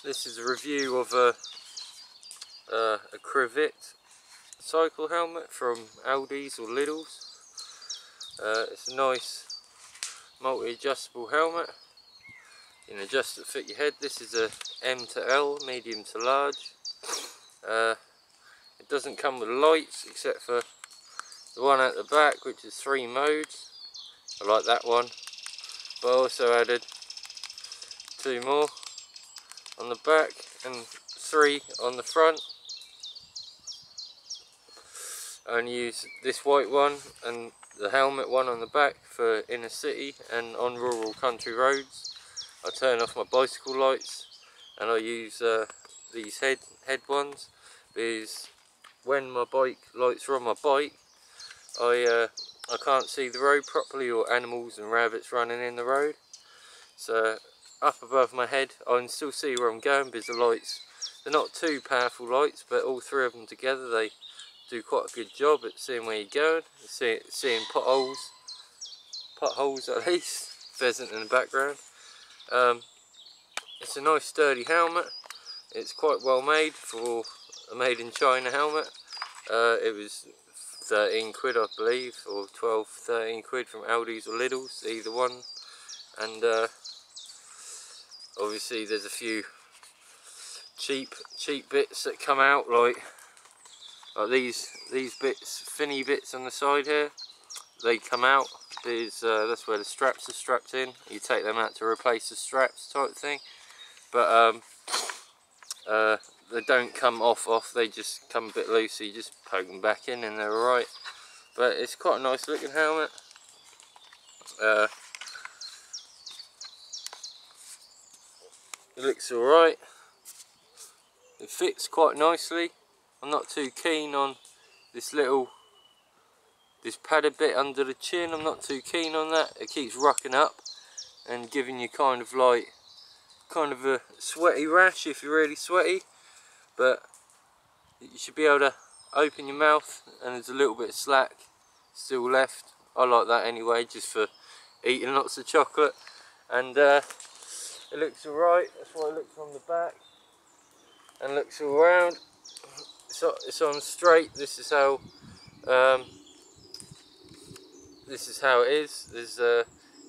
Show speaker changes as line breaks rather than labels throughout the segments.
This is a review of a Crevit cycle helmet from Aldi's or Lidl's. It's a nice multi-adjustable helmet. You can adjust it to fit your head. This is a M to L, medium to large. It doesn't come with lights except for the one at the back, which is 3 modes. I like that one, but I also added 2 more on the back and 3 on the front. I only use this white one and the helmet one on the back for inner city and on rural country roads. I turn off my bicycle lights and I use these head ones, because when my bike lights are on my bike, I can't see the road properly, or animals and rabbits running in the road. So up above my head I can still see where I'm going, because the lights, they're not too powerful lights, but all 3 of them together, they do quite a good job at seeing where you're going, seeing potholes at least, pheasant in the background. It's a nice sturdy helmet. It's quite well made for a made in China helmet. It was 13 quid I believe, or 12, 13 quid from Aldi's or Lidl's, either one. And obviously there's a few cheap bits that come out, like these bits, finny bits on the side here. They come out, because that's where the straps are strapped in. You take them out to replace the straps type thing, but they don't come off, they just come a bit loose, so you just poke them back in and they're alright. But it's quite a nice looking helmet. It looks alright. It fits quite nicely. I'm not too keen on this padded bit under the chin. I'm not too keen on that. It keeps rocking up and giving you kind of a sweaty rash if you're really sweaty. But you should be able to open your mouth and there's a little bit of slack still left. I like that anyway, just for eating lots of chocolate. And it looks alright. That's what it looks from the back and looks all round. So it's on straight. This is how it is. There's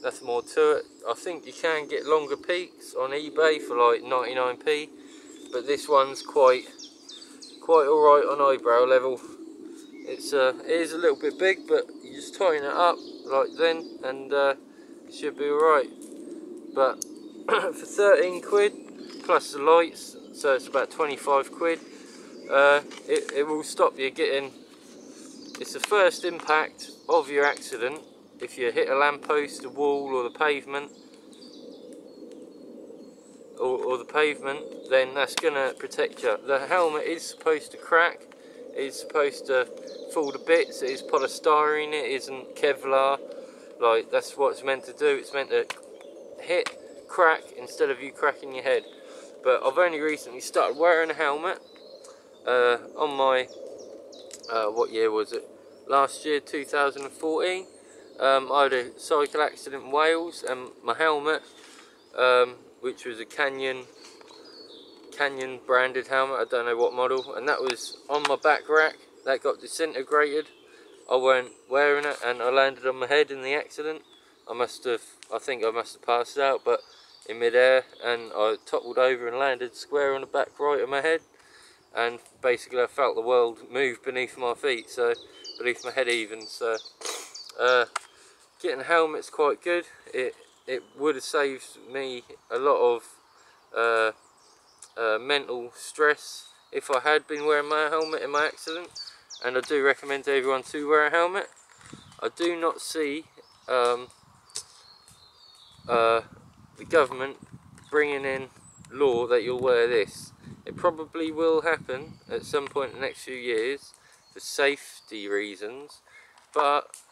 nothing more to it. I think you can get longer peaks on eBay for like 99p, but this one's quite alright on eyebrow level. It is a little bit big, but you just tighten it up like then and it should be alright. But for 13 quid plus the lights, so it's about 25 quid. It will stop you getting, it's the first impact of your accident. If you hit a lamppost, a wall or the pavement, or the pavement, then that's going to protect you. The helmet is supposed to crack, it is supposed to fall to bits, it is polystyrene, it isn't Kevlar. Like, that's what it's meant to do. It's meant to hit, crack, instead of you cracking your head. But I've only recently started wearing a helmet. On my, what year was it? Last year, 2014. I had a cycle accident in Wales, and my helmet, which was a Canyon branded helmet, I don't know what model, and that was on my back rack. That got disintegrated. I weren't wearing it, and I landed on my head in the accident. I think I must have passed out, but in mid-air, and I toppled over and landed square on the back right of my head. And basically I felt the world move beneath my feet, so beneath my head even. So getting a helmet's quite good. It would have saved me a lot of mental stress if I had been wearing my helmet in my accident, and I do recommend to everyone to wear a helmet. I do not see the government bringing in law that you'll wear this. It probably will happen at some point in the next few years for safety reasons, but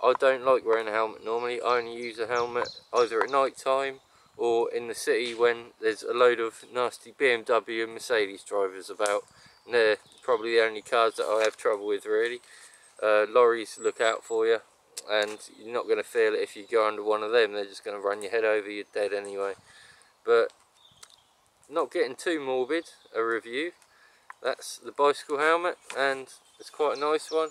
I don't like wearing a helmet normally. I only use a helmet either at night time or in the city when there's a load of nasty BMW and Mercedes drivers about. And they're probably the only cars that I have trouble with, really. Lorries look out for you, and you're not going to feel it if you go under one of them. They're just going to run your head over, you're dead anyway. But not getting too morbid a review, that's the bicycle helmet, and it's quite a nice one.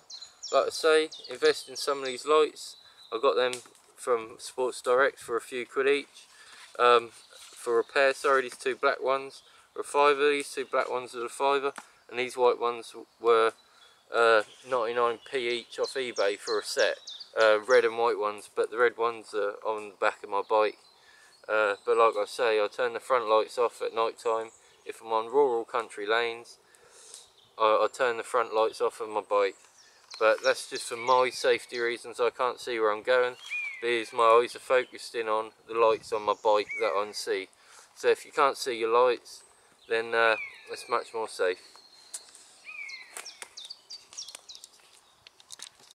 Like I say, invest in some of these lights. I got them from Sports Direct for a few quid each. For repair, sorry, these two black ones were a fiver, these two black ones are a fiver, and these white ones were 99p each off eBay for a set. Red and white ones, but the red ones are on the back of my bike. But like I say, I turn the front lights off at night time. If I'm on rural country lanes, I turn the front lights off of my bike. But that's just for my safety reasons. I can't see where I'm going because my eyes are focused in on the lights on my bike that I can see. So if you can't see your lights, then it's much more safe.